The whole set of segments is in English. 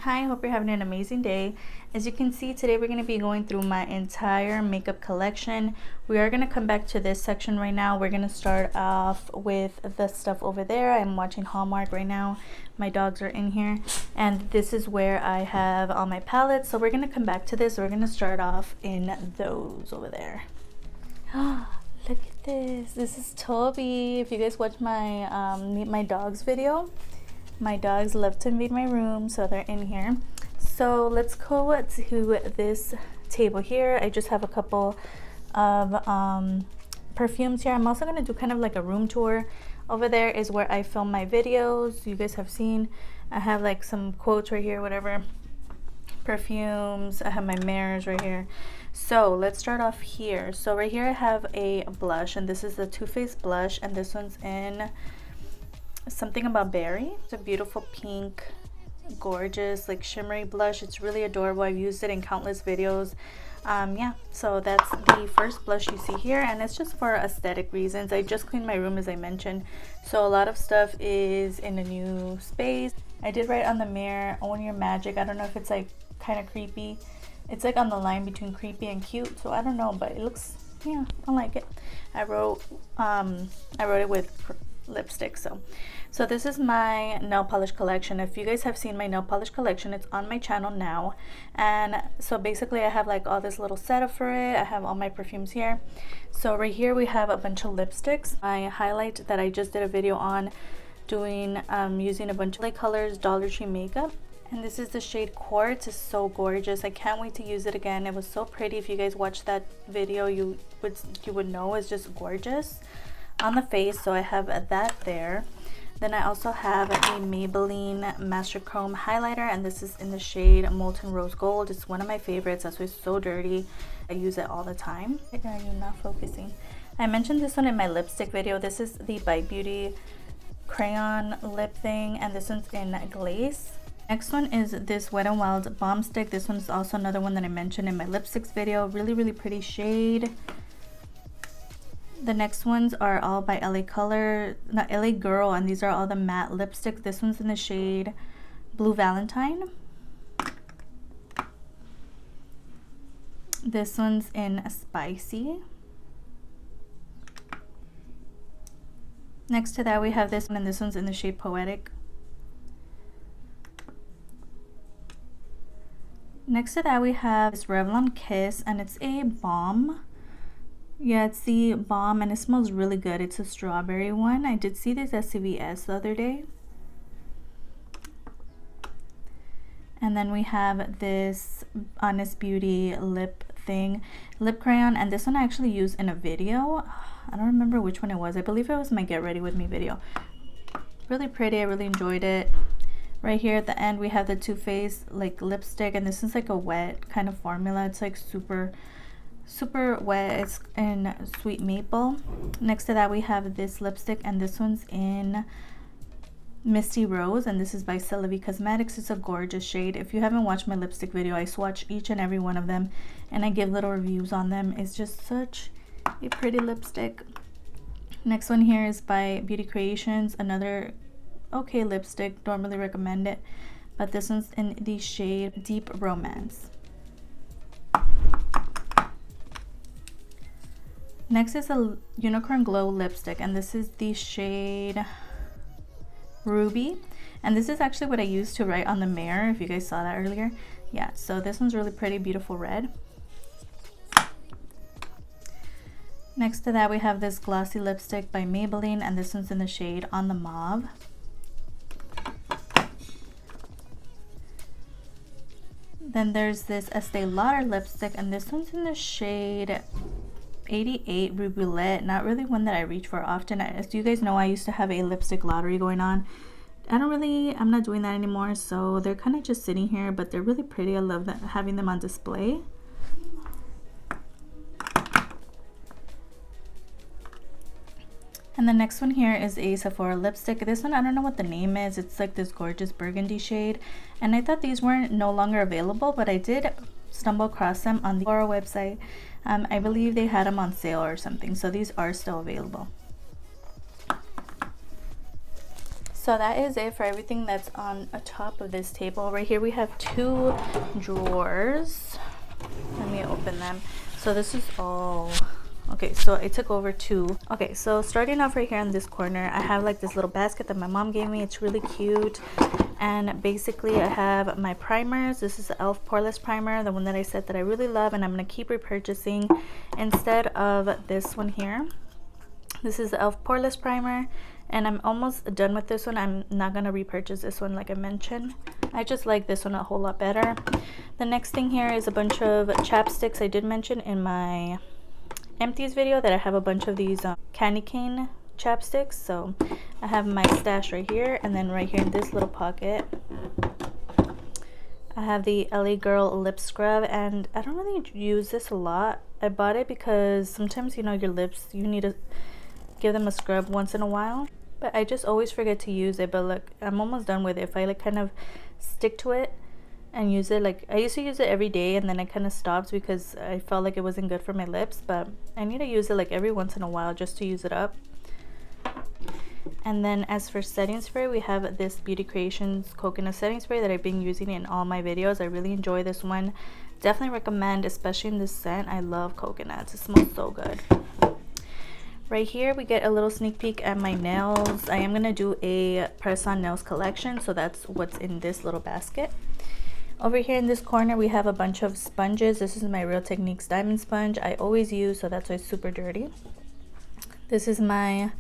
Hi, hope you're having an amazing day. As you can see, today we're going to be going through my entire makeup collection. We are going to come back to this section right now. We're going to start off with the stuff over there. I'm watching Hallmark right now. My dogs are in here. And this is where I have all my palettes. So we're going to come back to this. We're going to start off in those over there. Look at this. This is Toby. If you guys watch my Meet My Dogs video, my dogs love to invade my room, so they're in here. So let's go to this table here. I just have a couple of perfumes here. I'm also going to do kind of like a room tour. Over there is where I film my videos. You guys have seen. I have like some quotes right here, whatever. Perfumes. I have my mirrors right here. So let's start off here. So right here I have a blush, and this is the Too Faced blush, and this one's in Something About Berry. It's a beautiful pink, gorgeous, like shimmery blush. It's really adorable. I've used it in countless videos. Yeah, so that's the first blush you see here, and it's just for aesthetic reasons. I just cleaned my room, as I mentioned, so a lot of stuff is in a new space. I did write on the mirror, own your magic. I don't know if it's like kind of creepy. It's like on the line between creepy and cute, so I don't know, but it looks, yeah, I like it. I wrote it with lipstick. So this is my nail polish collection. If you guys have seen my nail polish collection, it's on my channel now. And so basically I have like all this little setup for it. I have all my perfumes here. So right here we have a bunch of lipsticks. My highlight that I just did a video on doing using a bunch of light colors, Dollar Tree makeup. And this is the shade Quartz. It's so gorgeous. I can't wait to use it again. It was so pretty. If you guys watched that video, you would know it's just gorgeous on the face. So I have that there. Then I also have a Maybelline Master Chrome highlighter, and this is in the shade Molten Rose Gold. It's one of my favorites. That's why it's so dirty. I use it all the time. Why are you not focusing? I mentioned this one in my lipstick video. This is the Bite Beauty crayon lip thing, and this one's in Glaze. Next one is this Wet n Wild Balm Stick. This one's also another one that I mentioned in my lipsticks video. Really pretty shade. The next ones are all by LA Girl, and these are all the matte lipsticks. This one's in the shade Blue Valentine. This one's in Spicy. Next to that we have this one, and this one's in the shade Poetic. Next to that we have this Revlon Kiss, and it's a balm. Yeah, it's the balm, and it smells really good. It's a strawberry one. I did see this at CVS the other day. And then we have this Honest Beauty lip crayon, and this one I actually used in a video. I don't remember which one it was. I believe it was my Get Ready With Me video. Really pretty. I really enjoyed it. Right here at the end we have the Too Faced like lipstick, and this is like a wet kind of formula. It's like super wet. It's in Sweet Maple. Next to that we have this lipstick, and this one's in Misty Rose, and this is by Celavi Cosmetics. It's a gorgeous shade. If you haven't watched my lipstick video, I swatch each and every one of them and I give little reviews on them. It's just such a pretty lipstick. Next one here is by Beauty Creations, another okay lipstick. Don't really recommend it, but this one's in the shade Deep Romance. Next is a Unicorn Glow lipstick, and this is the shade Ruby, and this is actually what I used to write on the mirror, if you guys saw that earlier. Yeah, so this one's really pretty, beautiful red. Next to that we have this glossy lipstick by Maybelline, and this one's in the shade On the Mauve. Then there's this Estee Lauder lipstick, and this one's in the shade 88 Roulette. Not really one that I reach for often. As you guys know, I used to have a lipstick lottery going on. I'm not doing that anymore, so they're kind of just sitting here, but they're really pretty. I love that, having them on display. And the next one here is a Sephora lipstick. This one, I don't know what the name is. It's like this gorgeous burgundy shade, and I thought these weren't no longer available, but I did stumble across them on the Sephora website. I believe they had them on sale or something, so these are still available. So that is it for everything that's on top of this table. Right here we have 2 drawers. Let me open them. So this is all, okay, so I took over 2. Okay, so starting off right here in this corner, I have like this little basket that my mom gave me. It's really cute. And basically I have my primers. This is the e.l.f. poreless primer, the one that I said that I really love and I'm going to keep repurchasing instead of this one here. This is the e.l.f. poreless primer and I'm almost done with this one. I'm not going to repurchase this one like I mentioned. I just like this one a whole lot better. The next thing here is a bunch of chapsticks. I did mention in my empties video that I have a bunch of these candy cane chapsticks. So I have my stash right here, and then right here in this little pocket I have the LA Girl lip scrub, and I don't really use this a lot. I bought it because sometimes, you know, your lips, you need to give them a scrub once in a while, but I just always forget to use it. But look, I'm almost done with it. If I like kind of stick to it and use it, like I used to use it every day and then I kind of stopped because I felt like it wasn't good for my lips, but I need to use it like every once in a while just to use it up. And then as for setting spray, we have this Beauty Creations coconut setting spray that I've been using in all my videos. I really enjoy this one. Definitely recommend, especially in this scent. I love coconuts. It smells so good. Right here we get a little sneak peek at my nails. I am going to do a press on nails collection, so that's what's in this little basket. Over here in this corner we have a bunch of sponges. This is my Real Techniques diamond sponge I always use, so that's why it's super dirty. This is my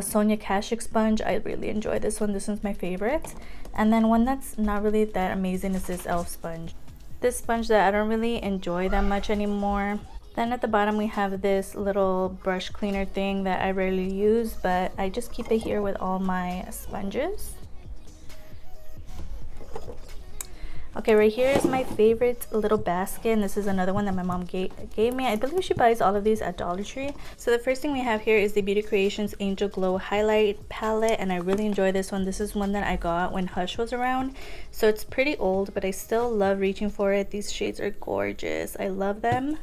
Sonia Kashuk sponge. I really enjoy this one. This one's my favorite. And then one that's not really that amazing is this e.l.f. sponge. This sponge that I don't really enjoy that much anymore. Then at the bottom we have this little brush cleaner thing that I rarely use, but I just keep it here with all my sponges. Okay, right here is my favorite little basket, and this is another one that my mom gave me. I believe she buys all of these at Dollar Tree. So the first thing we have here is the Beauty Creations Angel Glow Highlight Palette, and I really enjoy this one. This is one that I got when Hush was around, so it's pretty old, but I still love reaching for it. These shades are gorgeous. I love them.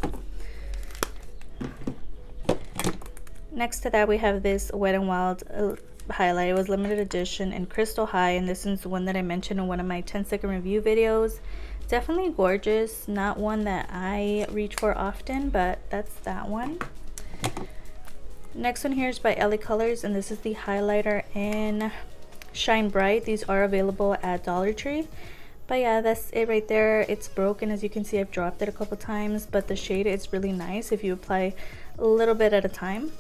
Next to that we have this Wet n Wild highlight. It was limited edition in Crystal High, and this is one that I mentioned in one of my 10-second review videos. Definitely gorgeous. Not one that I reach for often, but that's that one. Next one here is by LA Colors, and this is the highlighter in Shine Bright. These are available at Dollar Tree. But yeah, that's it right there. It's broken, as you can see. I've dropped it a couple times, but the shade is really nice if you apply a little bit at a time.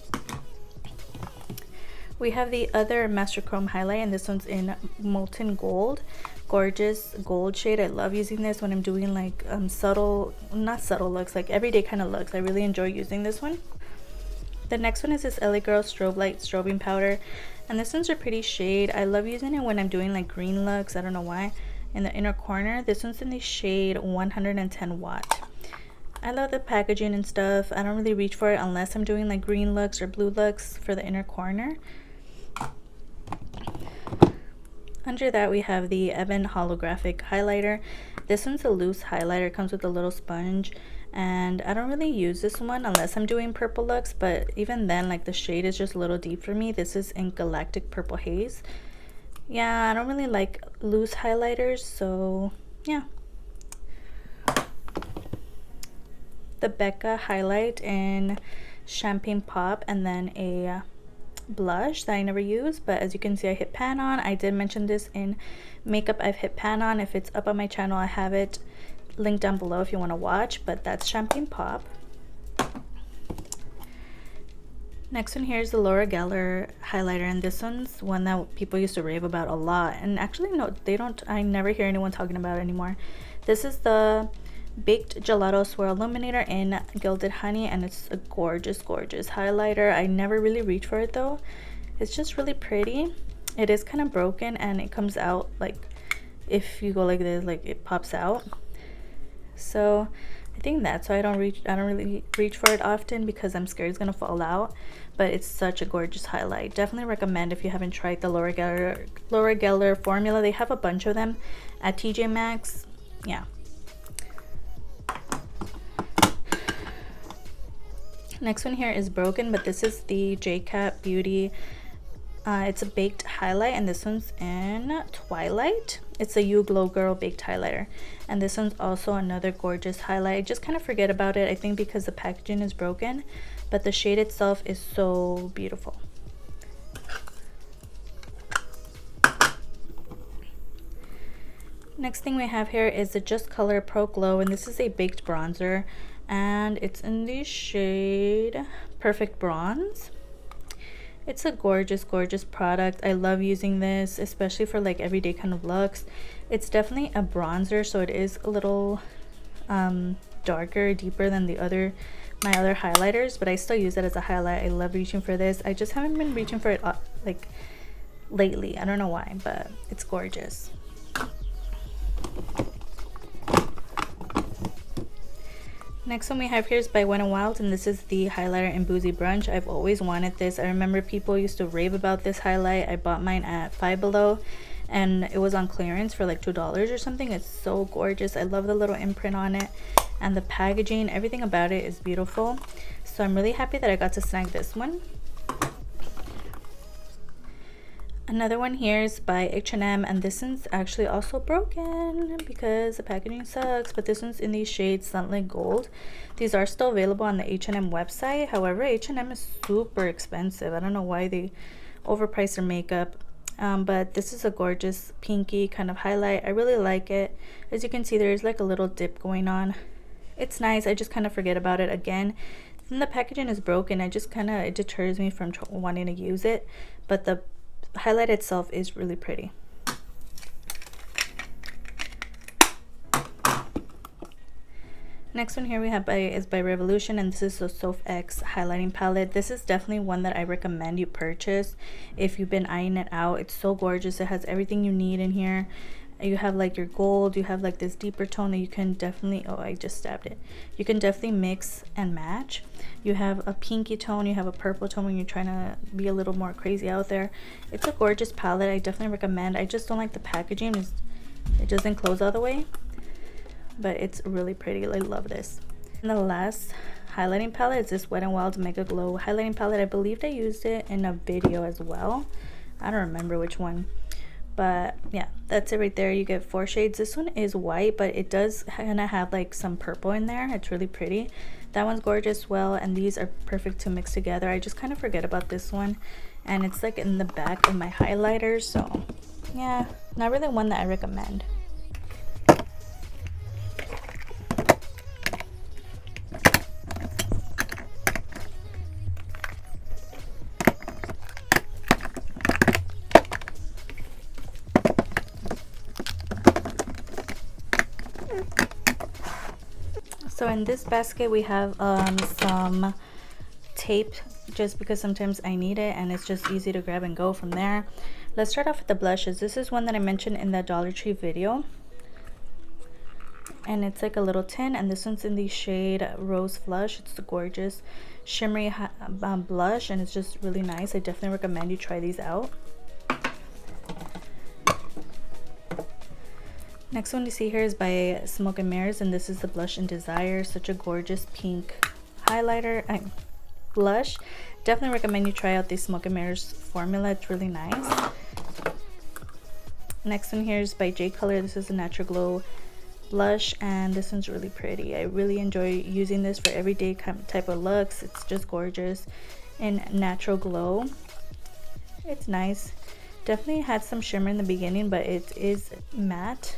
We have the other Master Chrome highlight, and this one's in Molten Gold. Gorgeous gold shade. I love using this when I'm doing like subtle, not subtle looks, like everyday kind of looks. I really enjoy using this one. The next one is this LA Girl Strobe Light Strobing Powder, and this one's a pretty shade. I love using it when I'm doing like green looks. I don't know why. In the inner corner, this one's in the shade 110 Watt. I love the packaging and stuff. I don't really reach for it unless I'm doing like green looks or blue looks for the inner corner. Under that we have the Ebin Holographic Highlighter. This one's a loose highlighter. It comes with a little sponge, and I don't really use this one unless I'm doing purple looks, but even then, like, the shade is just a little deep for me. This is in Galactic Purple Haze. Yeah, I don't really like loose highlighters, so yeah. The Becca highlight in Champagne Pop, and then a blush that I never use, but as you can see I hit pan on. I did mention this in makeup. I've hit pan on. If it's up on my channel, I have it linked down below if you want to watch, but that's Champagne Pop. Next one here is the Laura Geller highlighter, and this one's one that people used to rave about a lot, and actually no, they don't. I never hear anyone talking about it anymore. This is the Baked Gelato Swirl Illuminator in Gilded Honey, and it's a gorgeous highlighter. I never really reach for it though. It's just really pretty. It is kind of broken, and it comes out like if you go like this, like it pops out. So I think that's why I don't really reach for it often, because I'm scared it's gonna fall out. But it's such a gorgeous highlight. Definitely recommend if you haven't tried the Laura Geller formula. They have a bunch of them at TJ Maxx. Yeah. Next one here is broken, but this is the JCat Beauty It's a baked highlight, and this one's in Twilight. It's a You Glow Girl baked highlighter, and this one's also another gorgeous highlight. I just kind of forget about it, I think because the packaging is broken, but the shade itself is so beautiful. Next thing we have here is the Just Color Pro Glow, and this is a baked bronzer, and it's in the shade Perfect Bronze. It's a gorgeous product. I love using this, especially for like everyday kind of looks. It's definitely a bronzer, so it is a little darker, deeper than my other highlighters, but I still use it as a highlight. I love reaching for this. I just haven't been reaching for it like lately. I don't know why, but it's gorgeous. Next one we have here is by Wet n Wild, and this is the highlighter in Boozy Brunch. I've always wanted this. I remember people used to rave about this highlight. I bought mine at Five Below, and it was on clearance for like $2 or something. It's so gorgeous. I love the little imprint on it, and the packaging, everything about it is beautiful. So I'm really happy that I got to snag this one. Another one here is by H&M, and this one's actually also broken because the packaging sucks, but this one's in the shade Sunlit Gold. These are still available on the H&M website. However, H&M is super expensive. I don't know why they overprice their makeup, but this is a gorgeous pinky kind of highlight. I really like it. As you can see, there's like a little dip going on. It's nice. I just kind of forget about it again. Then the packaging is broken. It deters me from wanting to use it, but the highlight itself is really pretty. Next one here we have is by Revolution, and this is the Soph X highlighting palette. This is definitely one that I recommend you purchase if you've been eyeing it out. It's so gorgeous. It has everything you need in here. You have like your gold, you have like this deeper tone that you can definitely, oh, I just stabbed it. You can definitely mix and match. You have a pinky tone, you have a purple tone when you're trying to be a little more crazy out there. It's a gorgeous palette. I definitely recommend. I just don't like the packaging. It doesn't close all the way, but it's really pretty. I love this. And the last highlighting palette is this Wet n Wild Mega Glow highlighting palette. I believe they used it in a video as well. I don't remember which one. But yeah, that's it right there. You get 4 shades. This one is white, but it does kind of have like some purple in there. It's really pretty. That one's gorgeous as well, and these are perfect to mix together. I just kind of forget about this one, and it's like in the back of my highlighters, so yeah, not really one that I recommend. So in this basket we have some tape, just because sometimes I need it and it's just easy to grab and go from there. Let's start off with the blushes. This is one that I mentioned in the Dollar Tree video, and it's like a little tin, and this one's in the shade Rose Flush. It's a gorgeous shimmery blush, and it's just really nice. I definitely recommend you try these out. Next one you see here is by Smoke and Mirrors, and this is the Blush and Desire. Such a gorgeous pink highlighter, blush. Definitely recommend you try out the Smoke and Mirrors formula. It's really nice. Next one here is by J Color. This is a Natural Glow blush, and this one's really pretty. I really enjoy using this for everyday type of looks. It's just gorgeous in Natural Glow. It's nice. Definitely had some shimmer in the beginning, but it is matte.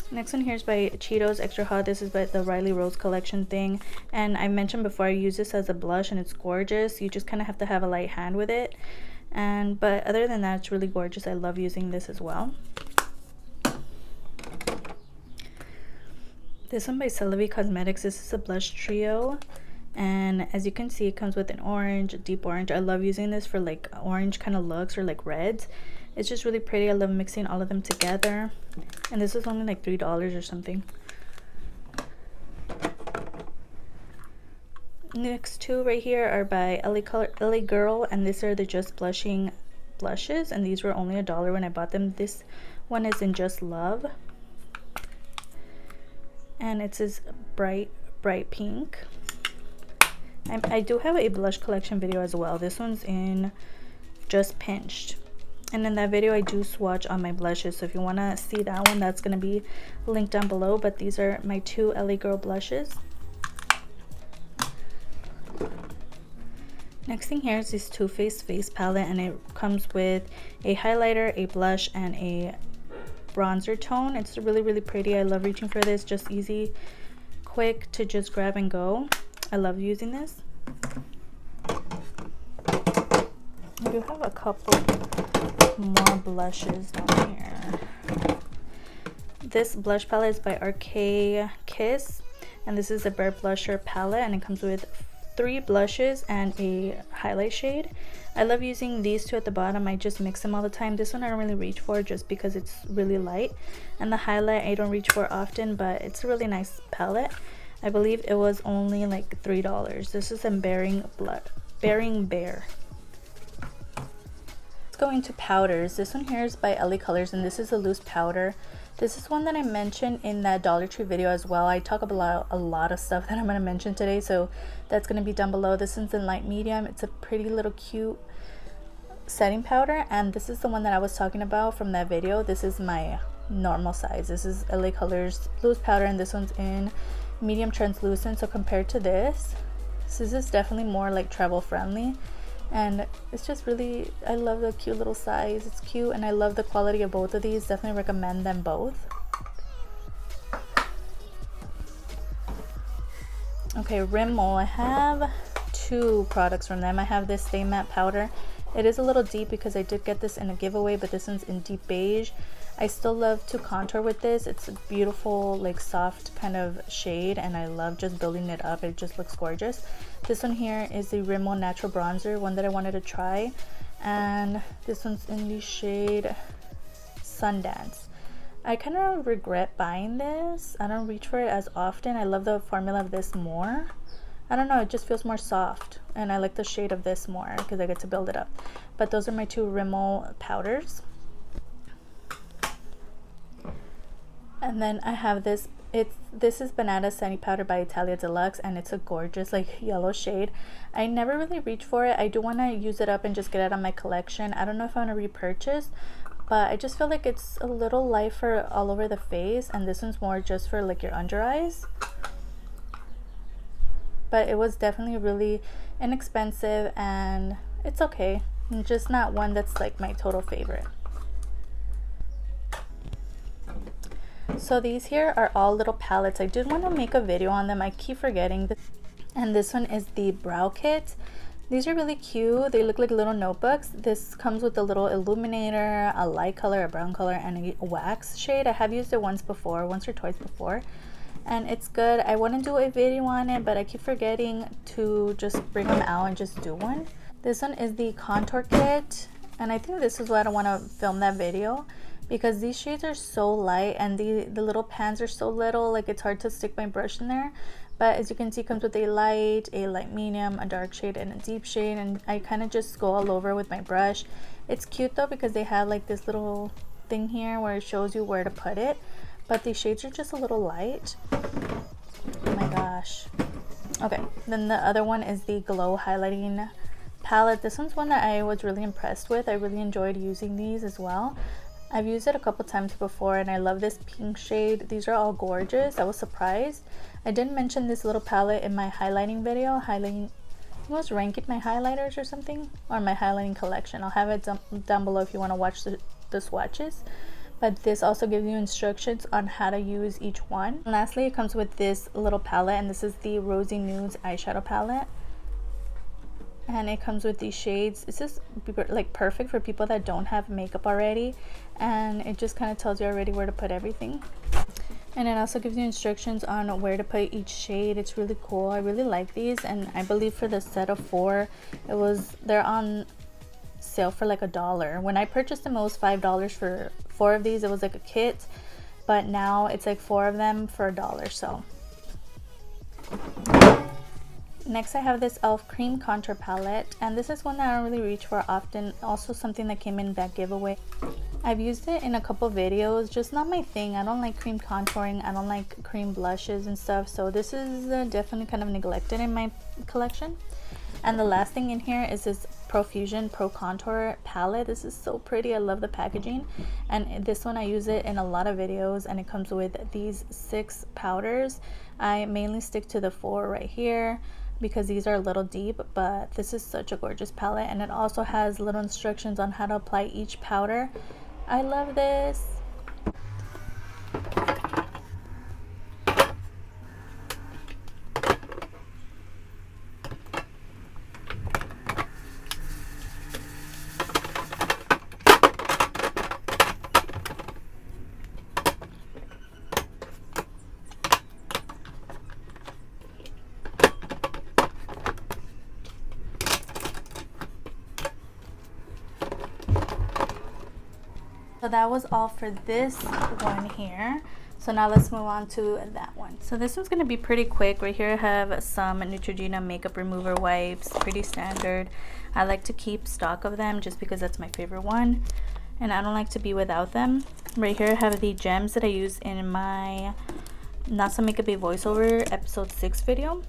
Next one here is by Cheetos Extra Hot. This is by the Riley Rose collection thing, and I mentioned before I use this as a blush, and it's gorgeous. You just kind of have to have a light hand with it, but other than that, it's really gorgeous. I love using this as well. This one by Celavi Cosmetics. This is a blush trio, and as you can see, it comes with an orange, a deep orange. I love using this for like orange kind of looks or like reds. It's just really pretty. I love mixing all of them together, and this is only like $3 or something. Next two right here are by LA Girl, and these are the Just Blushing blushes, and these were only $1 when I bought them. This one is in Just Love, and it's this bright pink. I do have a blush collection video as well. This one's in Just Pinched, and in that video I do swatch on my blushes, so if you want to see that one, that's going to be linked down below. But these are my two LA Girl blushes. Next thing here is this Too Faced face palette, and it comes with a highlighter, a blush, and a bronzer tone. It's really pretty. I love reaching for this. Just easy, quick to just grab and go. I love using this. I do have a couple more blushes down here. This blush palette is by RK Kiss, and this is a Bare Blusher palette, and it comes with 3 blushes and a highlight shade. I love using these two at the bottom. I just mix them all the time. This one I don't really reach for just because it's really light, and the highlight I don't reach for often, but it's a really nice palette. I believe it was only like $3. This is in Bearing Bare. Let's go into powders. This one here is by LA Colors, and this is a loose powder. This is one that I mentioned in that Dollar Tree video as well. I talk about a lot of stuff that I'm going to mention today, so that's going to be down below. This is in light medium. It's a pretty little cute setting powder, and this is the one that I was talking about from that video. This is my normal size. This is LA Colors loose powder, and this one's in medium translucent. So compared to this is definitely more like travel friendly, and it's just really, I love the cute little size. It's cute, and I love the quality of both of these. Definitely recommend them both. Okay, Rimmel, I have 2 products from them. I have this Stay Matte powder. It is a little deep because I did get this in a giveaway, but this one's in deep beige. I still love to contour with this. It's a beautiful, like, soft kind of shade, and I love just building it up. It just looks gorgeous. This one here is the Rimmel Natural Bronzer, one that I wanted to try, and this one's in the shade Sundance. I kind of regret buying this. I don't reach for it as often. I love the formula of this more. I don't know, it just feels more soft, and I like the shade of this more because I get to build it up. But those are my 2 Rimmel powders. And then I have this, this is Banana Setting Powder by Italia Deluxe, and it's a gorgeous like yellow shade. I never really reach for it. I do want to use it up and just get it on my collection. I don't know if I want to repurchase, but I just feel like it's a little light for all over the face, and this one's more just for like your under eyes. But it was definitely really inexpensive, and it's okay. Just not one that's like my total favorite. So these here are all little palettes. I did want to make a video on them. I keep forgetting this. And this one is the brow kit. These are really cute. They look like little notebooks. This comes with a little illuminator, a light color, a brown color, and a wax shade. I have used it once or twice before, and it's good. I want to do a video on it, but I keep forgetting to just bring them out and just do one. This one is the contour kit, and I think this is why I don't want to film that video, because these shades are so light, and the little pans are so little, like it's hard to stick my brush in there. But as you can see, it comes with a light medium, a dark shade, and a deep shade, and I kind of just go all over with my brush. It's cute though because they have like this little thing here where it shows you where to put it, but the shades are just a little light. Oh my gosh. Okay, then the other one is the Glow Highlighting Palette. This one's one that I was really impressed with. I really enjoyed using these as well. I've used it a couple times before, and I love this pink shade. These are all gorgeous. I was surprised. I didn't mention this little palette in my highlighting video. I was ranking my highlighters or something, or my highlighting collection. I'll have it down below if you want to watch the swatches. But this also gives you instructions on how to use each one. And lastly, it comes with this little palette, and this is the Rosy Nudes eyeshadow palette. And it comes with these shades. It's just like perfect for people that don't have makeup already, and it just kind of tells you already where to put everything. And it also gives you instructions on where to put each shade. It's really cool. I really like these, and I believe for the set of 4, they're on sale for like $1. When I purchased them, it was $5 for 4 of these. It was like a kit, but now it's like 4 of them for $1. So next I have this e.l.f. cream contour palette, and this is one that I don't really reach for often. Also something that came in that giveaway. I've used it in a couple videos, just not my thing. I don't like cream contouring, I don't like cream blushes and stuff, so this is definitely kind of neglected in my collection. And the last thing in here is this Profusion Pro Contour palette. This is so pretty. I love the packaging, and this one I use it in a lot of videos, and it comes with these 6 powders. I mainly stick to the 4 right here because these are a little deep, but this is such a gorgeous palette, and it also has little instructions on how to apply each powder. I love this. So that was all for this one here. So now let's move on to that one. So this one's going to be pretty quick. Right here I have some Neutrogena makeup remover wipes, pretty standard. I like to keep stock of them just because that's my favorite one, and I don't like to be without them. Right here I have the gems that I use in my Not So Makeup voiceover episode 6 video.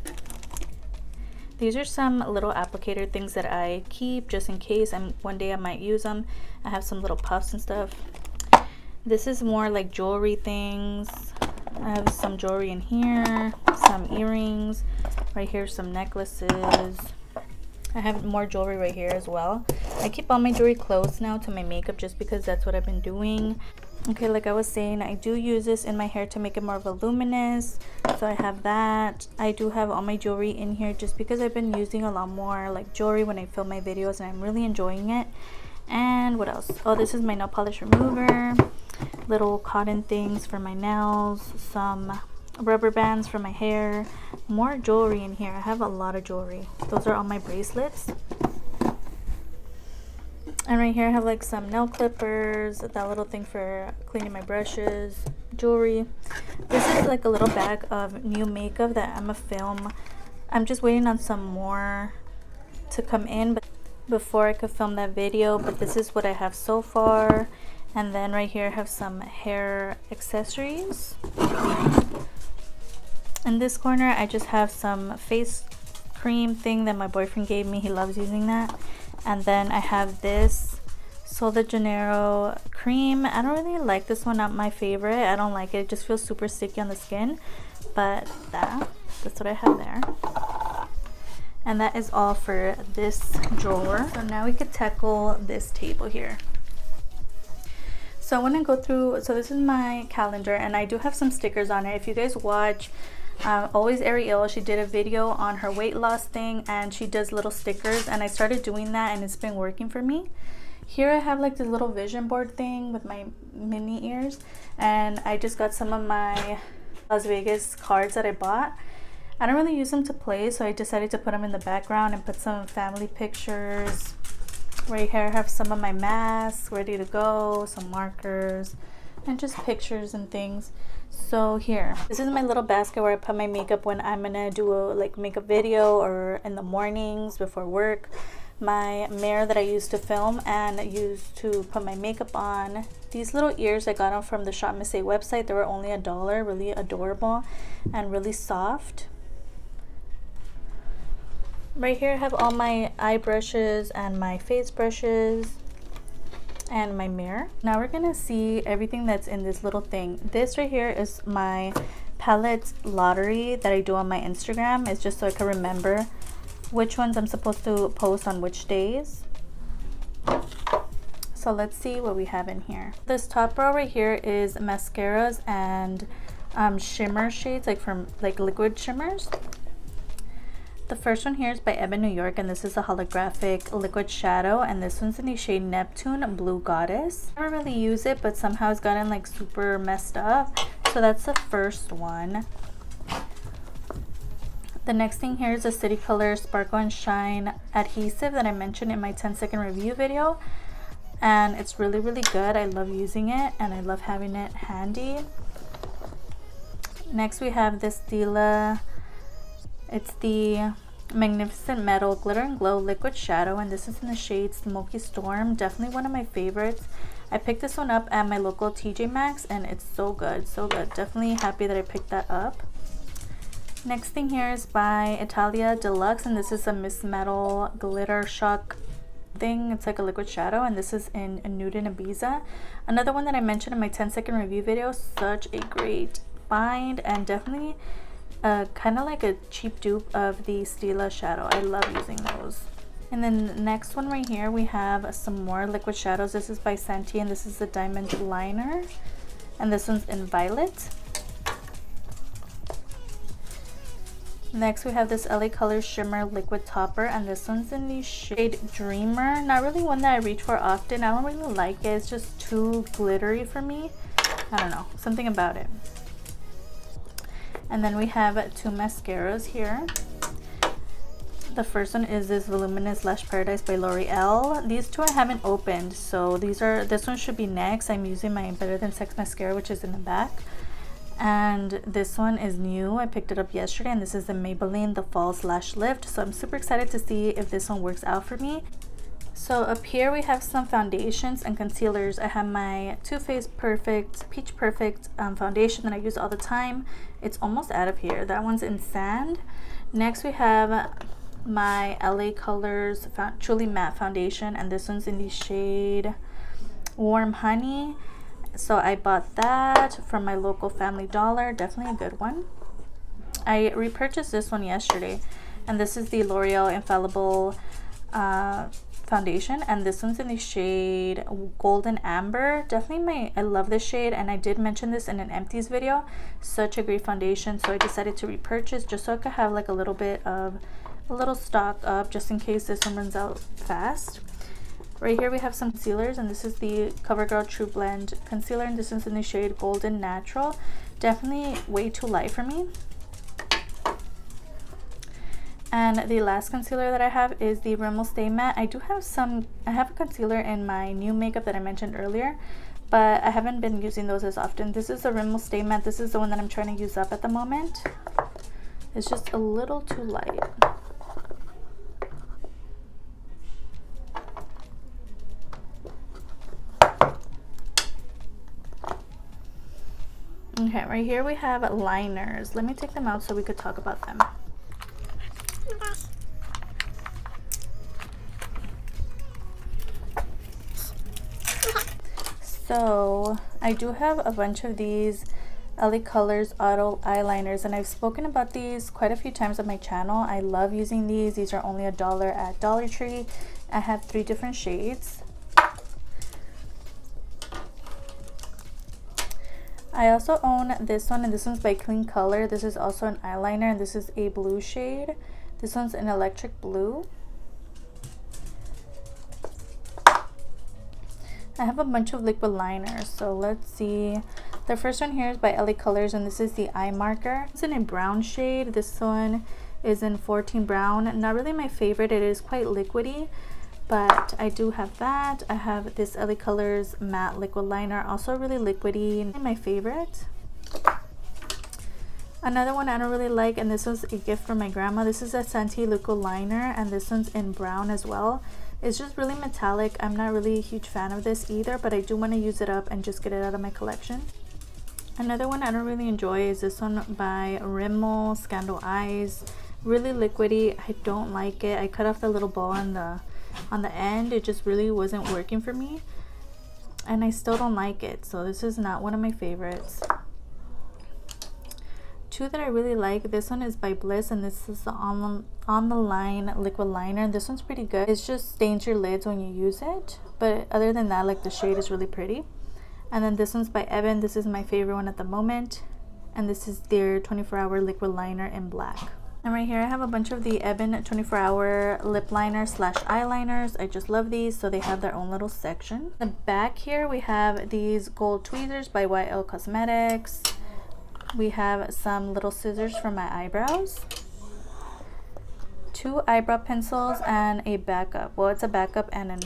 These are some little applicator things that I keep just in case one day I might use them. I have some little puffs and stuff. This is more like jewelry things. I have some jewelry in here, some earrings. Right here, some necklaces. I have more jewelry right here as well. I keep all my jewelry close now to my makeup just because that's what I've been doing. Okay, like I was saying, I do use this in my hair to make it more voluminous, so I have that. I do have all my jewelry in here just because I've been using a lot more like jewelry when I film my videos, and I'm really enjoying it. And what else? Oh, this is my nail polish remover, little cotton things for my nails, some rubber bands for my hair, more jewelry in here. I have a lot of jewelry. Those are all my bracelets. And right here I have like some nail clippers, that little thing for cleaning my brushes, jewelry. This is like a little bag of new makeup that I'm gonna film. I'm just waiting on some more to come in but before I could film that video, but this is what I have so far. And then right here I have some hair accessories. In this corner I just have some face cream thing that my boyfriend gave me. He loves using that. And then I have this Sol de Janeiro cream. I don't really like this one, not my favorite. I don't like it. It just feels super sticky on the skin. But that's what I have there. And that is all for this drawer. So now we could tackle this table here. So I want to go through, so this is my calendar, and I do have some stickers on it. If you guys watch Always Ariel, she did a video on her weight loss thing, and she does little stickers, and I started doing that and it's been working for me. Here I have like this little vision board thing with my mini ears, and I just got some of my Las Vegas cards that I bought. I don't really use them to play, so I decided to put them in the background and put some family pictures. Right here I have some of my masks ready to go, some markers, and just pictures and things. So here, this is my little basket where I put my makeup when I'm gonna do a makeup video or in the mornings before work. My mirror that I used to film and used to put my makeup on. These little ears, I got them from the Shop Miss A website. They were only $1, really adorable and really soft. Right here I have all my eye brushes and my face brushes and my mirror. Now we're gonna see everything that's in this little thing. This right here is my palette lottery that I do on my Instagram. It's just so I can remember which ones I'm supposed to post on which days. So let's see what we have in here. This top row right here is mascaras and shimmer shades, like liquid shimmers. The first one here is by Ebon New York, and this is a holographic liquid shadow, and this one's in the shade Neptune Blue Goddess. I never really use it, but somehow it's gotten like super messed up. So that's the first one. The next thing here is a City Color Sparkle and Shine adhesive that I mentioned in my 10-second review video, and it's really good. I love using it and I love having it handy. Next we have this Stila. It's the Magnificent Metal Glitter and Glow Liquid Shadow, and this is in the shade Smoky Storm. Definitely one of my favorites. I picked this one up at my local TJ Maxx and it's so good, so good. Definitely happy that I picked that up. Next thing here is by Italia Deluxe, and this is a Miss Metal Glitter Shock thing. It's like a liquid shadow, and this is in Nude and Ibiza. Another one that I mentioned in my 10-second review video. Such a great find, and definitely kind of like a cheap dupe of the Stila shadow. I love using those. And then the next one right here, we have some more liquid shadows. This is by Santee, and this is the Diamond Liner, and this one's in Violet. Next we have this LA Colors Shimmer Liquid Topper, and this one's in the shade Dreamer. Not really one that I reach for often. I don't really like it. It's just too glittery for me. I don't know, something about it. And then we have two mascaras here. The first one is this Voluminous Lash Paradise by L'Oreal. These two I haven't opened, so this one should be next. I'm using my Better Than Sex mascara, which is in the back. And this one is new. I picked it up yesterday, and this is the Maybelline The Falls Lash Lift. So I'm super excited to see if this one works out for me. So up here we have some foundations and concealers. I have my Too Faced Peach Perfect foundation that I use all the time. It's almost out of here. That one's in Sand. Next we have my LA Colors Truly Matte foundation, and this one's in the shade Warm Honey. So I bought that from my local Family Dollar. Definitely a good one. I repurchased this one yesterday, and this is the L'Oreal Infallible foundation, and this one's in the shade Golden Amber. Definitely I love this shade, and I did mention this in an empties video. Such a great foundation, so I decided to repurchase just so I could have like a little stock up just in case this one runs out fast. Right here we have some concealers, and this is the CoverGirl True Blend concealer, and this is in the shade Golden Natural. Definitely way too light for me. And the last concealer that I have is the Rimmel Stay Matte. I have a concealer in my new makeup that I mentioned earlier, but I haven't been using those as often. This is the Rimmel Stay Matte. This is the one that I'm trying to use up at the moment. It's just a little too light. Okay, right here we have liners. Let me take them out so we could talk about them. So I do have a bunch of these LA Colors Auto Eyeliners, and I've spoken about these quite a few times on my channel. I love using these. These are only $1 at Dollar Tree. I have 3 different shades. I also own this one, and this one's by Clean Color. This is also an eyeliner, and this is a blue shade. This one's an electric blue. I have a bunch of liquid liners, so let's see. The first one here is by LA Colors, and this is the eye marker. It's in a brown shade. This one is in 14 brown. Not really my favorite. It is quite liquidy, but I do have that. I have this LA Colors matte liquid liner, also really liquidy, my favorite. Another one I don't really like, and this was a gift from my grandma. This is a Santee liquid liner, and this one's in brown as well. It's just really metallic. I'm not really a huge fan of this either, but I do want to use it up and just get it out of my collection. Another one I don't really enjoy is this one by Rimmel Scandal Eyes. Really liquidy. I don't like it. I cut off the little ball on the end. It just really wasn't working for me, and I still don't like it, so this is not one of my favorites. 2 that I really like, this one is by Bliss, and this is the on the line liquid liner. This one's pretty good. It just stains your lids when you use it, but other than that, like, the shade is really pretty. And then this one's by Evan. This is my favorite one at the moment, and this is their 24-hour liquid liner in black. And right here I have a bunch of the Evan 24-hour lip liner / eyeliners. I just love these, so they have their own little section. The back here we have these gold tweezers by YL Cosmetics. We have some little scissors for my eyebrows, 2 eyebrow pencils, and a backup. Well, it's a backup and an...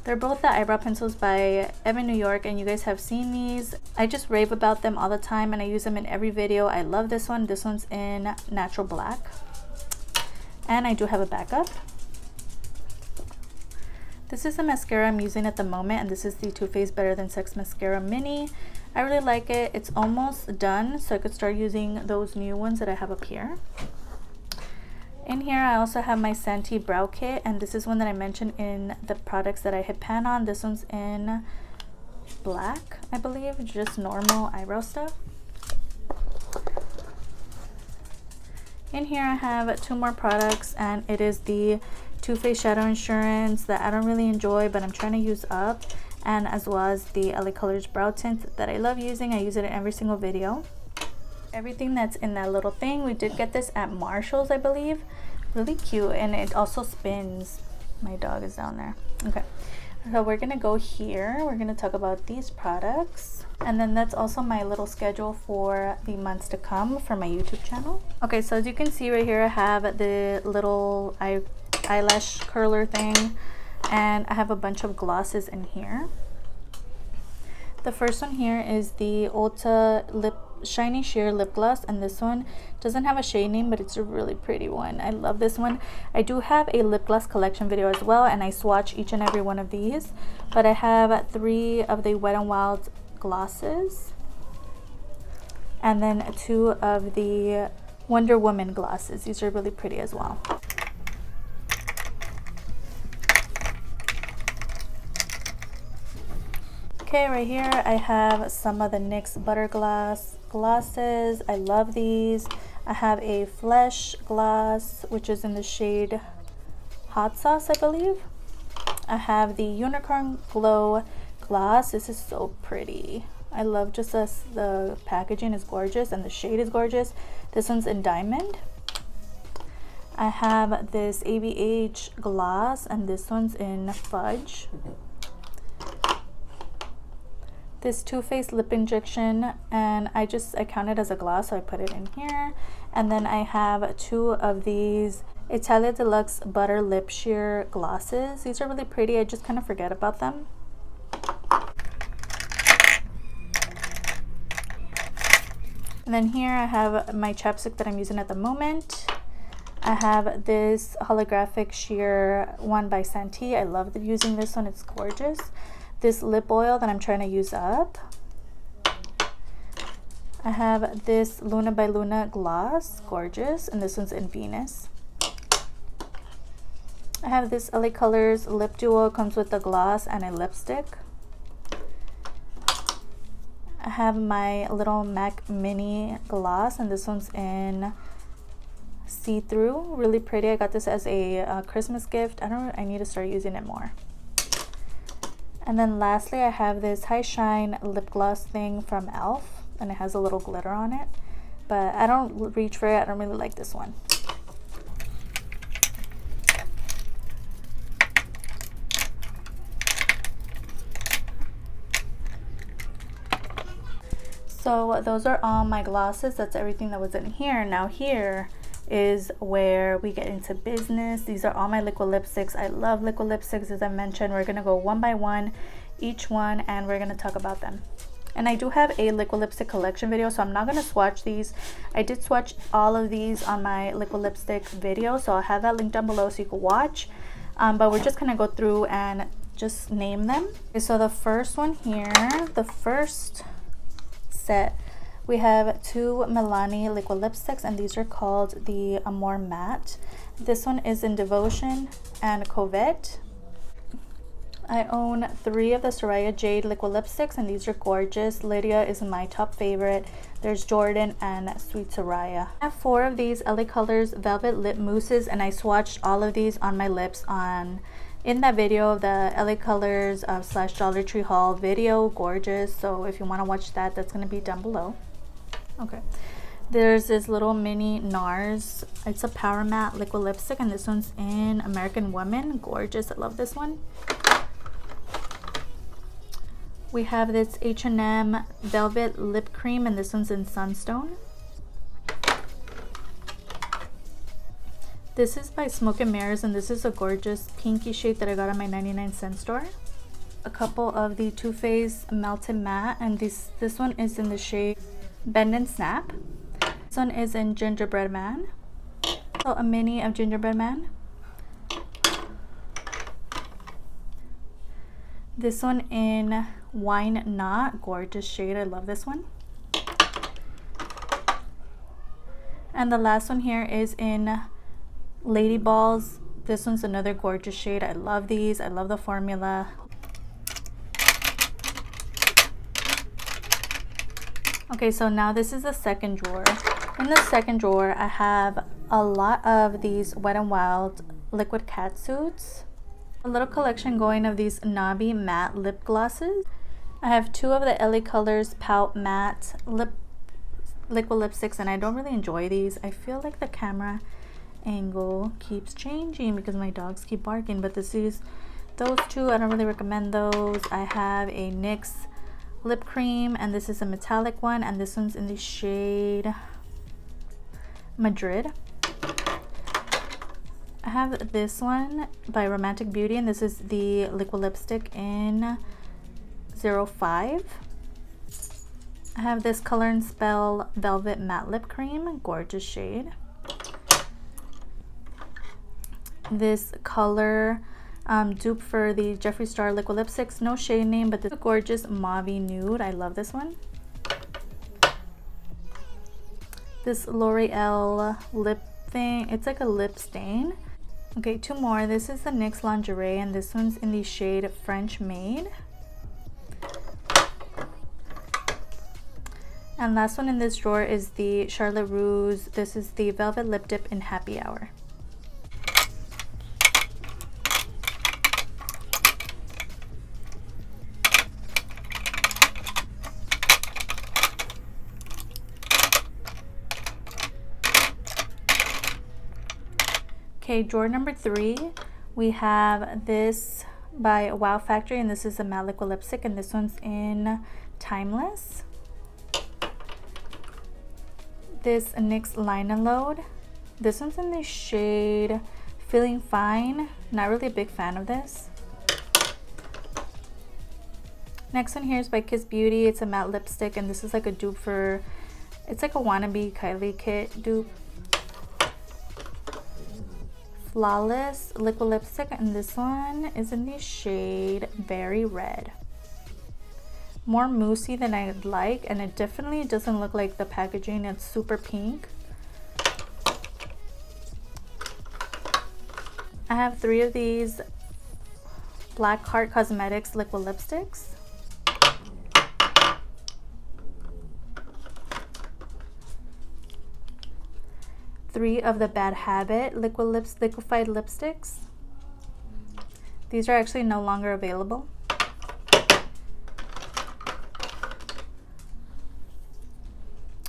They're both the eyebrow pencils by Evan New York, and you guys have seen these. I just rave about them all the time, and I use them in every video. I love this one. This one's in natural black, and I do have a backup. This is the mascara I'm using at the moment, and this is the Too Faced Better Than Sex Mascara Mini. I really like it. It's almost done, so I could start using those new ones that I have up here. In here, I also have my Santee Brow Kit, and this is one that I mentioned in the products that I hit pan on. This one's in black, I believe, just normal eyebrow stuff. In here, I have two more products, and it is the Too Faced Shadow Insurance that I don't really enjoy, but I'm trying to use up, and as well as the LA Colors Brow Tint that I love using. I use it in every single video. Everything that's in that little thing, we did get this at Marshall's, I believe. Really cute, and it also spins. My dog is down there. Okay, so we're gonna go here. We're gonna talk about these products, and then that's also my little schedule for the months to come for my YouTube channel. Okay, so as you can see right here, I have the little eyelash curler thing, and I have a bunch of glosses in here. The first one here is the Ulta Shiny Sheer Lip Gloss, and this one doesn't have a shade name, but it's a really pretty one. I love this one. I do have a lip gloss collection video as well, and I swatch each and every one of these, but I have 3 of the Wet n Wild glosses, and then 2 of the Wonder Woman glosses. These are really pretty as well. Okay, right here I have some of the NYX Butter Gloss glosses. I love these. I have a Flesh gloss, which is in the shade Hot Sauce, I believe. I have the Unicorn Glow gloss. This is so pretty. I love just the packaging is gorgeous and the shade is gorgeous. This one's in Diamond. I have this ABH gloss, and this one's in Fudge. This Too Faced lip injection, and I count it as a gloss, so I put it in here. And then I have 2 of these Italia Deluxe Butter Lip Sheer glosses. These are really pretty. I just kind of forget about them. And then here I have my chapstick that I'm using at the moment. I have this holographic sheer one by Santee. I love using this one. It's gorgeous. This lip oil that I'm trying to use up. I have this Luna by Luna gloss, gorgeous, and this one's in Venus. I have this LA Colors lip duo, comes with a gloss and a lipstick. I have my little MAC mini gloss, and this one's in see-through, really pretty. I got this as a Christmas gift. I need to start using it more. And then lastly, I have this High Shine lip gloss thing from e.l.f. and it has a little glitter on it, but I don't reach for it. I don't really like this one. So those are all my glosses. That's everything that was in here. Now here is where we get into business. These are all my liquid lipsticks. I love liquid lipsticks. As I mentioned, we're gonna go one by one, each one, and we're gonna talk about them. And I do have a liquid lipstick collection video, so I'm not gonna swatch these. I did swatch all of these on my liquid lipstick video, so I'll have that link down below so you can watch. But we're just gonna go through and just name them. Okay, so the first one here, the first set, we have 2 Milani liquid lipsticks, and these are called the Amore Matte. This one is in Devotion and Covette. I own 3 of the Soraya Jade liquid lipsticks, and these are gorgeous. Lydia is my top favorite. There's Jordan and Sweet Soraya. I have 4 of these LA Colors Velvet Lip Mousses, and I swatched all of these on my lips in that video, the LA Colors / Dollar Tree haul video. Gorgeous. So if you want to watch that, that's going to be down below. Okay, there's this little mini NARS. It's a Power Matte liquid lipstick, and this one's in American Woman. Gorgeous. I love this one. We have this H&M Velvet Lip Cream, and this one's in Sunstone. This is by Smoke and Mirrors, and this is a gorgeous pinky shade that I got at my 99-cent store. A couple of the Too Faced Melted Matte, and this one is in the shade Bend and Snap. This one is in Gingerbread Man. So a mini of Gingerbread Man. This one in Wine Not, gorgeous shade. I love this one. And the last one here is in Lady Balls. This one's another gorgeous shade. I love these. I love the formula. Okay, so now this is the second drawer. In the second drawer, I have a lot of these Wet n Wild liquid cat suits. A little collection going of these knobby matte lip glosses. I have two of the LA Colors Pout Matte liquid lipsticks, and I don't really enjoy these. I feel like the camera angle keeps changing because my dogs keep barking, but those two, I don't really recommend those. I have a NYX lip cream, and this is a metallic one, and this one's in the shade Madrid. I have this one by Romantic Beauty, and this is the liquid lipstick in 05. I have this Color and Spell Velvet Matte Lip Cream, gorgeous shade. This color dupe for the Jeffree Star liquid lipsticks, no shade name, but this gorgeous mauve nude. I love this one. This L'Oreal lip thing, it's like a lip stain. Okay, two more. This is the NYX Lingerie, and this one's in the shade French Maid. And last one in this drawer is the Charlotte Russe. This is the Velvet Lip Dip in Happy Hour. Okay, drawer number 3, we have this by Wow Factory, and this is a matte liquid lipstick, and this one's in Timeless. This NYX Line and Load. This one's in the shade Feeling Fine. Not really a big fan of this. Next one here is by Kiss Beauty. It's a matte lipstick, and this is like a dupe for, it's like a wannabe Kylie kit dupe. Flawless liquid lipstick, and this one is in the shade Berry Red. More moussey than I'd like, and it definitely doesn't look like the packaging. It's super pink. I have 3 of these Black Heart Cosmetics liquid lipsticks. Three of the Bad Habit liquefied lipsticks. These are actually no longer available.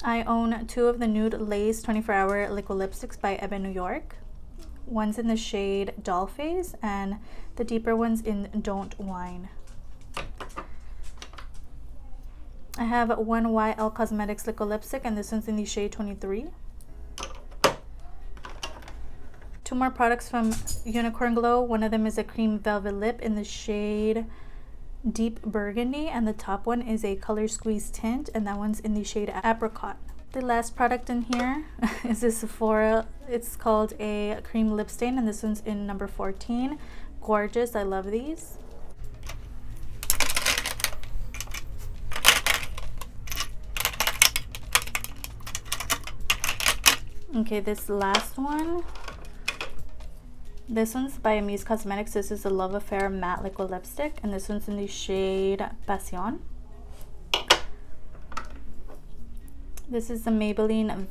I own 2 of the Nude Lace 24-hour liquid lipsticks by Ebin New York. One's in the shade Doll Face, and the deeper one's in Don't Whine. I have 1 YL Cosmetics liquid lipstick, and this one's in the shade 23. 2 more products from Unicorn Glow. One of them is a cream velvet lip in the shade Deep Burgundy, and the top one is a color squeeze tint, and that one's in the shade Apricot. The last product in here is this Sephora. It's called a cream lip stain, and this one's in number 14. Gorgeous. I love these. Okay, this last one. This one's by Amuse Cosmetics. This is a Love Affair matte liquid lipstick, and this one's in the shade Passion. This is the Maybelline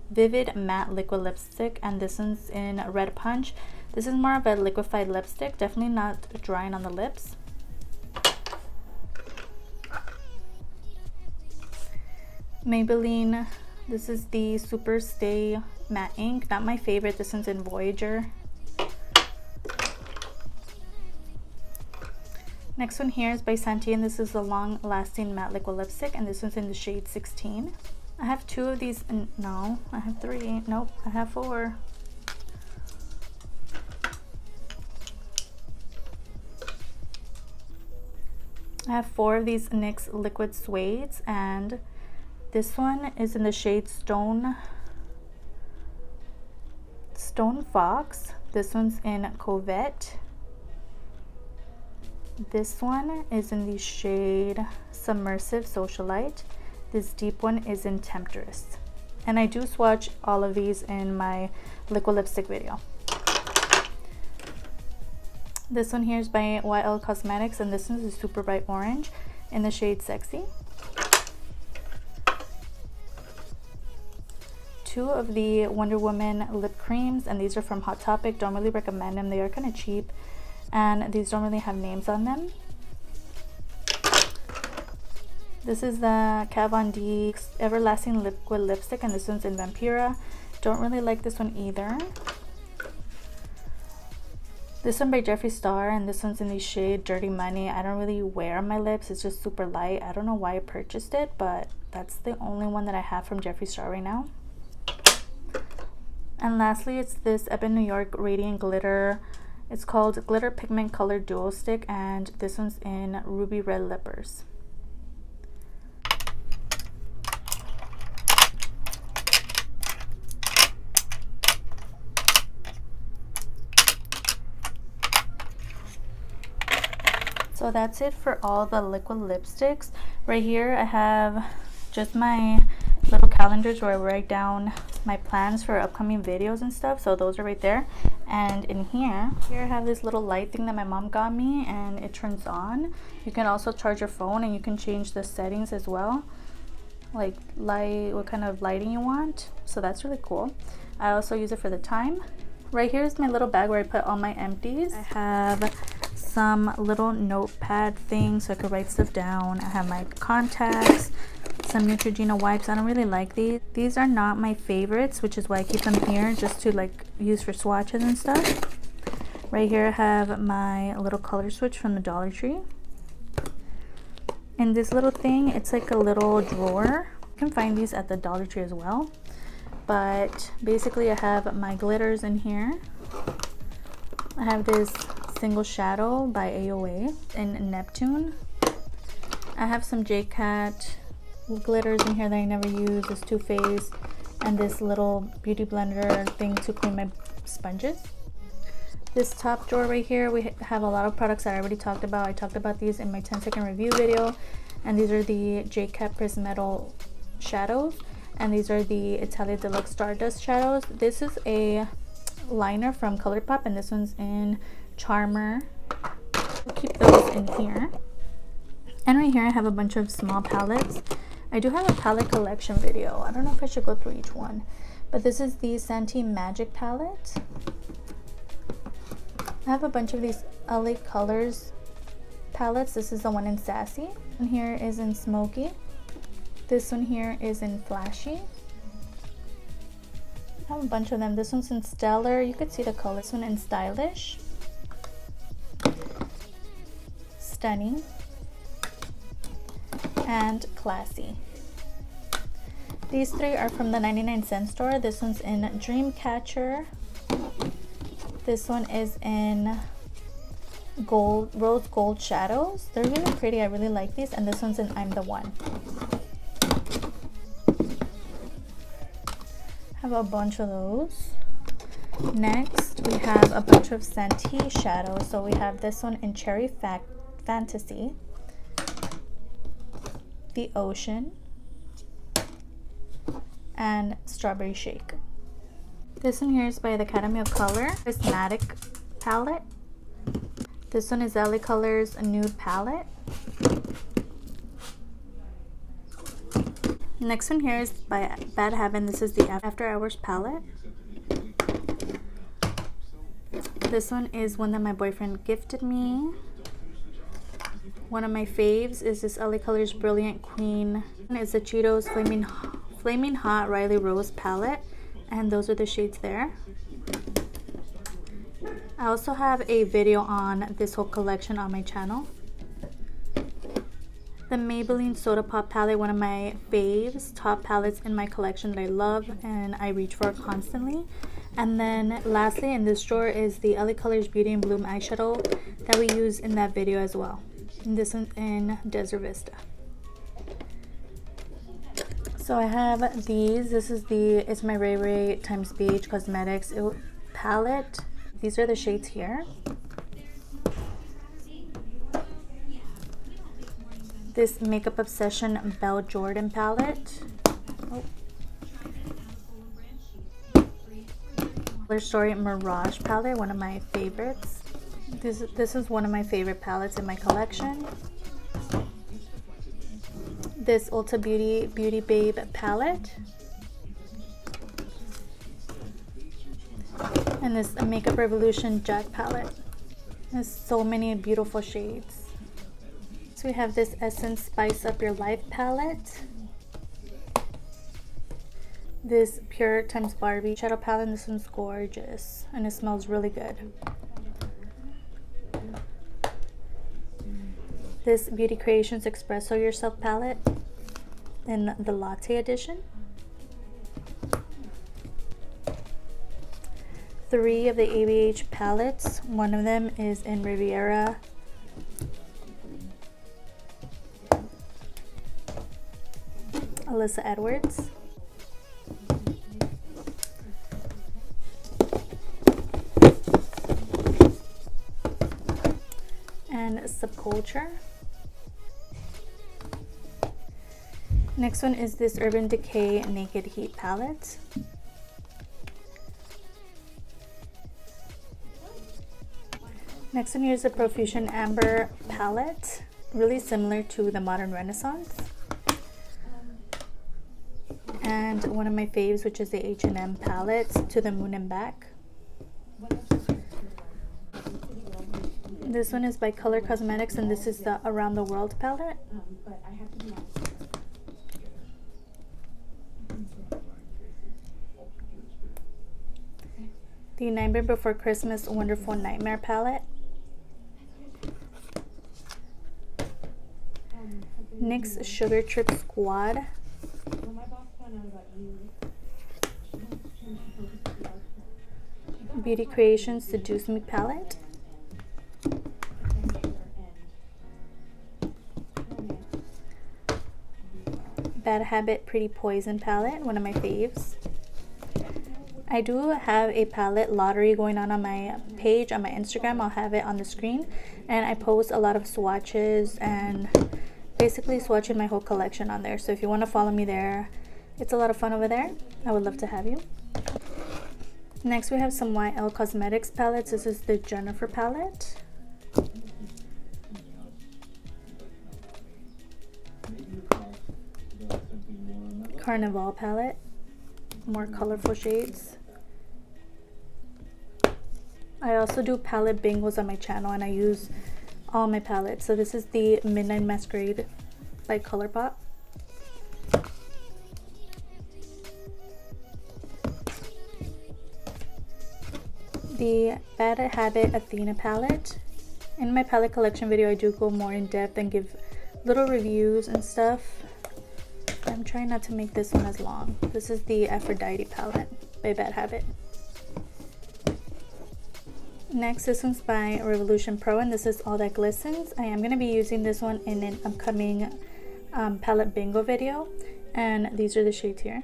Vivid Matte Liquid Lipstick, and this one's in Red Punch. This is more of a liquefied lipstick, definitely not drying on the lips. Maybelline, this is the Super Stay Matte Ink. Not my favorite. This one's in Voyager. Next one here is by Santi, and this is a long lasting matte liquid lipstick, and this one's in the shade 16. I have 2 of these. No, I have 3. Nope, I have 4. I have 4 of these NYX liquid suedes, and this one is in the shade Stone Fox. This one's in Covette. This one is in the shade Submersive Socialite. This deep one is in Temptress. And I do swatch all of these in my liquid lipstick video. This one here is by YL Cosmetics, and this one is super bright orange in the shade Sexy. Two of the Wonder Woman lip creams, and these are from Hot Topic. Don't really recommend them. They are kind of cheap, and these don't really have names on them. This is the Kat Von D Everlasting Liquid Lipstick, and this one's in Vampira. Don't really like this one either. This one by Jeffree Star, and this one's in the shade Dirty Money. I don't really wear on my lips. It's just super light. I don't know why I purchased it, but that's the only one that I have from Jeffree Star right now. And lastly, it's this Ebin New York Radiant Glitter. It's called Glitter Pigment Color Duo Stick, and this one's in Ruby Red Lippers. So that's it for all the liquid lipsticks. Right here I have just my little calendars where I write down my plans for upcoming videos and stuff. So those are right there. And in here I have this little light thing that my mom got me, and it turns on. You can also charge your phone, and you can change the settings as well, like light, what kind of lighting you want. So that's really cool. I also use it for the time. Right here is my little bag where I put all my empties. I have some little notepad things so I could write stuff down. I have my contacts, some Neutrogena wipes. I don't really like these. These are not my favorites, which is why I keep them here, just to like use for swatches and stuff. Right here I have my little color switch from the Dollar Tree. And this little thing, it's like a little drawer. You can find these at the Dollar Tree as well. But basically I have my glitters in here. I have this Single Shadow by AOA in Neptune. I have some J-Cat glitters in here that I never use. This Too Faced, and this little beauty blender thing to clean my sponges. This top drawer right here, we have a lot of products that I already talked about. I talked about these in my 10-second review video, and these are the J-Cat Prismetal shadows, and these are the Italia Deluxe Stardust shadows. This is a liner from ColourPop, and this one's in Charmer. We'll keep those in here. And right here I have a bunch of small palettes. I do have a palette collection video. I don't know if I should go through each one, but this is the Santee Magic palette. I have a bunch of these LA Colors palettes. This is the one in Sassy. And here is in Smoky. This one here is in Flashy. I have a bunch of them. This one's in Stellar. You could see the color. This one in Stylish. Stunning. And Classy. These three are from the 99-cent store. This one's in Dreamcatcher. This one is in Rose Gold Shadows. They're really pretty. I really like these. And this one's in I'm the One. Have a bunch of those. Next, we have a bunch of Santee shadows. So we have this one in Cherry Fantasy, The Ocean, and Strawberry Shake. This one here is by the Academy of Color, Prismatic palette. This one is LA Colors Nude palette. Next one here is by Bad Heaven. This is the After Hours palette. This one is one that my boyfriend gifted me. One of my faves is this LA Colors Brilliant Queen. It's the Cheetos Flaming Hot Riley Rose palette, and those are the shades there. I also have a video on this whole collection on my channel. The Maybelline Soda Pop palette, one of my faves, top palettes in my collection that I love and I reach for constantly. And then lastly in this drawer is the LA Colors Beauty and Bloom eyeshadow that we use in that video as well. And this one in Desert Vista. So I have these. This is the It's My Ray Ray times BH Cosmetics palette. These are the shades here. this Makeup Obsession Belle Jordan palette. Oh. Color Story Mirage palette, one of my favorites. This is one of my favorite palettes in my collection. This Ulta Beauty Babe palette. And this Makeup Revolution Jack palette. There's so many beautiful shades. So we have this Essence Spice Up Your Life palette. This Pure Times Barbie shadow palette. This one's gorgeous and it smells really good. This Beauty Creations Espresso Yourself palette in the Latte edition. 3 of the ABH palettes. One of them is in Riviera. Alyssa Edwards. And Subculture. Next one is this Urban Decay Naked Heat palette. Next one here is the Profusion Amber palette, really similar to the Modern Renaissance. And one of my faves, which is the H&M palette, To the Moon and Back. This one is by Color Cosmetics, and this is the Around the World palette. The Nightmare Before Christmas Wonderful Nightmare palette. NYX Sugar Trip Squad. Beauty Creations Seduce Me palette. Bad Habit Pretty Poison palette, one of my faves. I do have a palette lottery going on my page, on my Instagram. I'll have it on the screen. And I post a lot of swatches and basically swatching my whole collection on there. So if you want to follow me there, it's a lot of fun over there. I would love to have you. Next we have some YL Cosmetics palettes. This is the Jennifer palette. Carnival palette. More colorful shades. I also do palette bingos on my channel and I use all my palettes. So this is the Midnight Masquerade by ColourPop. The Bad Habit Athena palette. In my palette collection video, I do go more in depth and give little reviews and stuff. I'm trying not to make this one as long. This is the Aphrodite palette by Bad Habit. Next, this one's by Revolution Pro, and this is All That Glistens. I am going to be using this one in an upcoming palette bingo video, and these are the shades here.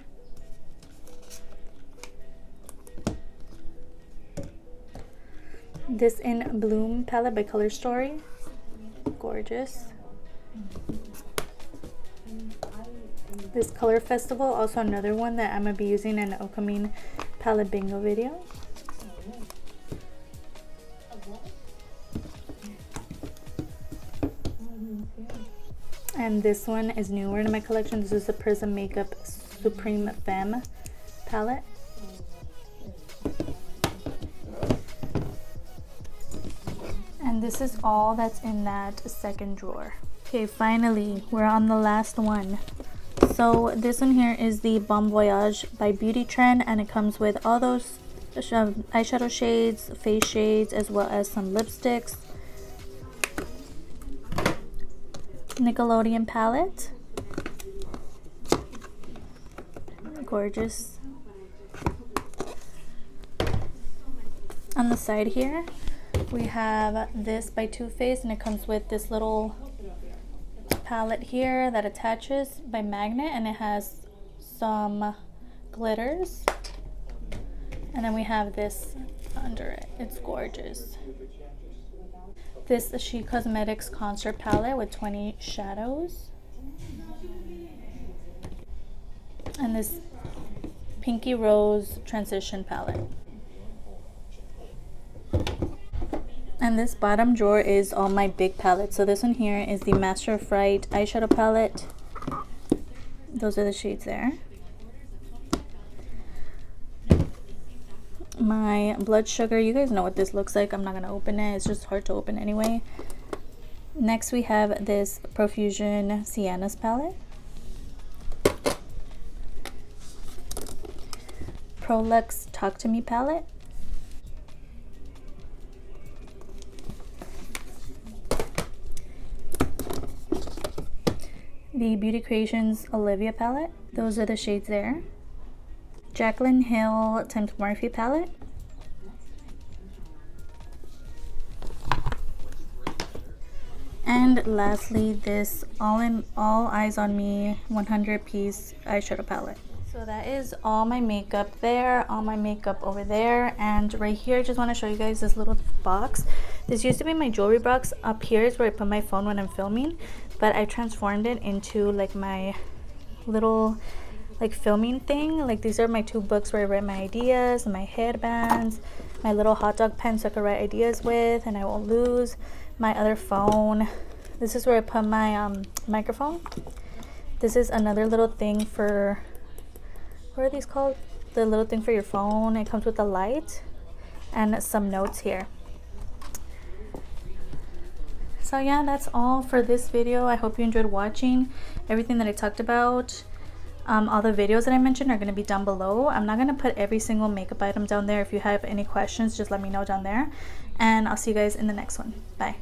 This In Bloom palette by Color Story. Gorgeous. This Color Festival, also another one that I'm going to be using in an upcoming palette bingo video. And this one is newer in my collection. This is the Prism Makeup Supreme Femme palette. And this is all that's in that second drawer. Okay, finally, we're on the last one. So this one here is the Bon Voyage by Beauty Trend, and it comes with all those eyeshadow shades, face shades, as well as some lipsticks. Nickelodeon palette. Gorgeous. On the side here, we have this by Too Faced, and it comes with this little palette here that attaches by magnet, and it has some glitters. And then we have this under it. It's gorgeous. this She Cosmetics concert palette with 20 shadows, and this Pinky Rose transition palette. And this bottom drawer is all my big palettes. So this one here is the Master of Fright eyeshadow palette. Those are the shades there. My Blood Sugar, you guys know what this looks like. I'm not gonna open it, it's just hard to open anyway. Next we have this Profusion Sienna's palette, Prolux Talk to Me palette, the Beauty Creations Olivia palette. Those are the shades there. Jaclyn Hill Tempt Morphe palette. And lastly, this All Eyes on Me 100 piece eyeshadow palette. So that is all my makeup there, all my makeup over there, and right here I just want to show you guys this little box. This used to be my jewelry box. Up here is where I put my phone when I'm filming, but I transformed it into like my little like filming thing. Like these are my 2 books where I write my ideas, my headbands, my little hot dog pen so I could write ideas with and I won't lose. My other phone. This is where I put my microphone. This is another little thing for, what are these called? The little thing for your phone. It comes with a light and some notes here. So yeah, that's all for this video. I hope you enjoyed watching everything that I talked about. All the videos that I mentioned are going to be down below. I'm not going to put every single makeup item down there. If you have any questions, just let me know down there. And I'll see you guys in the next one. Bye.